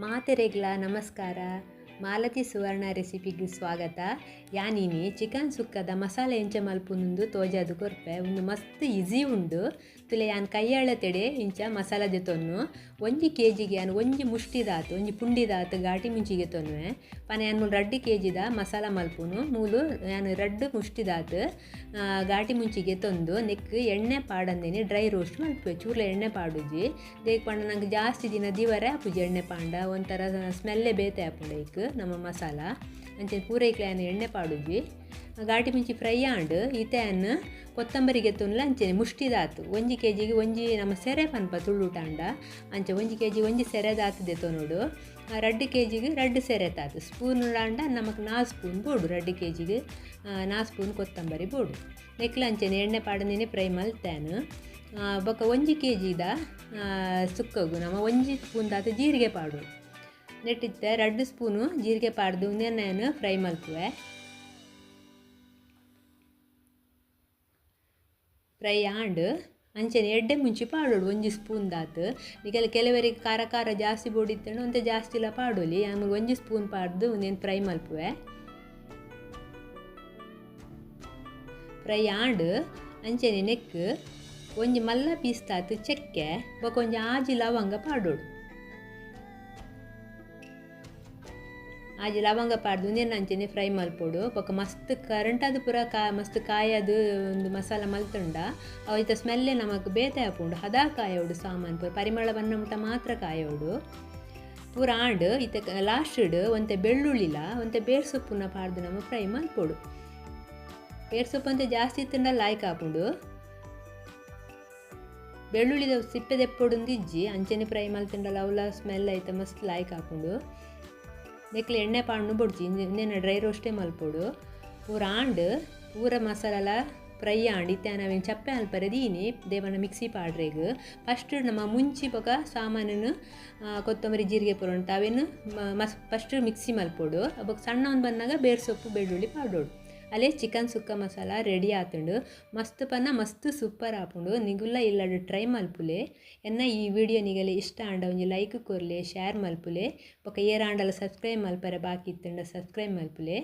ಮಾತೆರೆಗ್ಲ ನಮಸ್ಕಾರ. ಮಾಲತಿ ಸುವರ್ಣ ರೆಸಿಪಿಗೆ ಸ್ವಾಗತ. ಯಾನಿನಿ ಚಿಕನ್ ಸುಕ್ಕದ ಮಸಾಲೆ ಎಂಚ ಮಲ್ಪುನುಂದು ತೋಜಾದು ಕೊರ್ಪೆ ಒಂದು ಮಸ್ತ್ ಈಸಿ ಉಂಡು. ತುಲೆ ಯಾನ್ ಕೈಯಾಳ ತೆಡೆ ಇಂಚ ಮಸಾಲ ದೆತೊನ್ನು 1 kgಗೆ ಯಾನು ಒಂಜಿ ಮುಷ್ಟಿದಾತು ಒಂಜಿ ಪುಂಡಿದಾತು ಗಾಟಿ ಮುಂಚಿಗೆ ತೊನ್ನುವೆ ಪನ ಯಾನು 2 kg ಮಸಾಲ ಮಲ್ಪುನು ಮೂಲು ಯಾನು 2 ಮುಷ್ಟಿದಾತು ಗಾಟಿ ಮುಂಚಿಗೆ ತೊಂದು ನೆಕ್ ಎಣ್ಣೆ ಪಾಡಂದೇನೆ ಡ್ರೈ ರೋಸ್ಟ್ ಮಲ್ಪುವೆ ಚೂರ್ಲ ಎಣ್ಣೆ ಪಾಡುಜಿ ದೇಕ್ ಪಂಡ ನಂಗೆ ಜಾಸ್ತಿ ದಿನ ದಿವರೆ ಆಪುಜಿ ಎಣ್ಣೆ ಪಾಂಡ ಒಂಥರ ಸ್ಮೆಲ್ಲೇ ಬೇತೆ ಆಪುಂಡ ಈಗ ನಮ್ಮ ಮಸಾಲ ಅಂಚೆ ಪೂರೈಕ್ಲೆಯನ್ನು ಎಣ್ಣೆ ಪಾಡುಜಿ ಗಾಟಿ ಮುಂಚಿ ಫ್ರೈ ಆಂಡ್ ಈತೆಯನ್ನು ಕೊತ್ತಂಬರಿಗೆ ತುನ್ಲ ಅಂಚೆನೆ ಮುಷ್ಟಿದಾತು 1 kgಗೆ ಒಂಜಿ ನಮ್ಮ ಸೆರೆ ಪನ್ಪ ತುಳುಟಾಂಡ ಅಂಚೆ 1 kg ಒಂಜಿ ಸೆರೆದಾತದೆ ತೊನೋಡು 2 kgಗೆ 2 ಸೆರೆ ತಾತು ಸ್ಪೂನ್ ಉಡಾಂಡ ನಮಕ್ 4 ಸ್ಪೂನ್ ಬೋಡು 2 kgಗೆ 4 ಸ್ಪೂನ್ ಕೊತ್ತಂಬರಿ ಬೋಡು ನೆಕ್ಲ ಅಂಚೆನೆ ಎಣ್ಣೆ ಪಾಡನೇನೆ ಫ್ರೈ ಮಲ್ತೇನು ಬೊಕ್ಕ 1 kgದ ಸುಕ್ಕಗು ನಮ್ಮ 1 ಸ್ಪೂನ್ ದಾತು ಜೀರಿಗೆ ಪಾಡು ನೆಟ್ಟಿತ್ತೆ 2 ಸ್ಪೂನು ಜೀರಿಗೆ ಪಾಡ್ದು ನೆನೆಯನ್ನು ಫ್ರೈ ಮಲ್ಪುವೆ ಫ್ರೈ ಆಂಡ್ ಅಂಚೆನೆ ಎಡ್ಡೆ ಮುಂಚಿ ಪಾಡೋಡು 1 ಸ್ಪೂನ್ ದಾತು ನಿಗಲ ಕೆಲವರಿಗೆ ಖಾರ ಜಾಸ್ತಿ ಬೋಡಿತ್ತೇನೆ ಒಂತೆ ಜಾಸ್ತಿ ಇಲ್ಲ ಪಾಡೋಲಿ ಆಮೇಲೆ 1 ಸ್ಪೂನ್ ಪಾಡ್ದು నేను ಫ್ರೈ ಮಲ್ಪುವೆ ಫ್ರೈ ಆಂಡ್ ಅಂಚೆನೆ ನೆಕ್ ಒಂಜಿ ಮಲ್ಲ ಪೀಸ್ ತಾತು ಚೆಕ್ಕೆ ಬೊಕ ಒಂಜಿ ಆಜಿ ಲವಂಗ ಪಾಡೋಡು ಆಜಿ ಲವಂಗ ಪಾಡ್ದು నేను ಅಂಚೆನೆ ಫ್ರೈ ಮಲ್ಪೋಡು ಬೊಕ ಮಸ್ತ್ ಕರೆಂಟದು ಪೂರ ಮಸ್ತ್ ಕಾಯದು ಒಂದು ಮಸಾಲ ಮಲ್ತುಂಡ ಅವೈತ ಸ್ಮೆಲ್ಲೇ ನಮಕ್ ಬೇತೆ ಆಪುಂಡು ಹದ ಕಾಯೋಡು ಸಾಮಾನು ಪೂರ ಪರಿಮಳ ಬನ್ನ ಮುಟ ಮಾತ್ರ ಕಾಯೋಡು ಪೂರ ಆಂಡ್ ಇತ್ತೆ ಲಾಸ್ಟ್ ಒಂತೆ ಬೆಳ್ಳುಳ್ಳಿಲ ಒಂತೆ ಬೇರ್ ಸೊಪ್ಪುನ ಪಾಡ್ದು ನಮ್ಮ ಫ್ರೈ ಮಲ್ಪೋಡು ಬೇರ್ ಸೊಪ್ಪು ಅಂತ ಜಾಸ್ತಿ ತಿಂಡ ಲಾಯ್ಕ್ ಆಪುಂಡು ಬೆಳ್ಳುಳ್ಳಿದ ಸಿಪ್ಪೆ ದೆಪ್ಪೊಡು ಇಜ್ಜಿ ಅಂಚೆನೆ ಫ್ರೈ ಮಲ್ತಿಂಡಲ್ಲ ಅವಲ ಸ್ಮೆಲ್ ಐತೆ ಮಸ್ತ್ ಲಾಯ್ಕ್ ಆಪುಂಡು ನೆಕ್ಲೆ ಎಣ್ಣೆ ಪಾಡ್ನು ಬೊಡ್ಚಿ ಇನ್ನೇನು ಡ್ರೈ ರೋಸ್ಟೇ ಮಲ್ಪೋಡು ಪೂರ ಆಂಡ್ ಪೂರ ಮಸಾಲ ಫ್ರೈ ಆಂಡ್ ಇತ್ತೆ ನಾವೇನು ಚಪ್ಪೆ ಅಲ್ಪರೆ ದೀನಿ ದೇವನ ಮಿಕ್ಸಿ ಪಾಡ್ರೆಗ್ ಫಸ್ಟ್ ನಮ್ಮ ಮುಂಚಿ ಬೊಕ ಸಾಮಾನು ಕೊತ್ತಂಬರಿ ಜೀರಿಗೆ ಪೂರ ಉಂಟು ಅವೇನು ಫಸ್ಟ್ ಮಿಕ್ಸಿ ಮಲ್ಪೋಡು ಬೊಕ ಸಣ್ಣ ಒಂದು ಬಂದಾಗ ಬೇರ್ ಸೊಪ್ಪು ಬೆಳ್ಳುಳ್ಳಿ ಪಾಡೋಡು ಅಲ್ಲೇ ಚಿಕನ್ ಸುಕ್ಕ ಮಸಾಲ ರೆಡಿ ಆತುಂಡು ಮಸ್ತ್ ಪನ್ನ ಮಸ್ತ್ ಸೂಪರ್ ಆಪುಂಡು ನಿಗುಲ್ಲ ಇಲ್ಲಡು ಟ್ರೈ ಮಲ್ಪುಲೆ ಎನ್ನ ಈ ವಿಡಿಯೋ ನಿಗಲೆ ಇಷ್ಟ ಆಂಡ ಒಂಜಿ ಲೈಕ್ ಕೊರ್ಲೆ ಶೇರ್ ಮಲ್ಪುಲೆ ಬೊಕ ಏರಾಂಡಲ ಸಬ್ಸ್ಕ್ರೈಬ್ ಮಲ್ಪರೆ ಬಾಕಿ ಇತ್ತುಂಡ ಸಬ್ಸ್ಕ್ರೈಬ್ ಮಲ್ಪುಲೆ.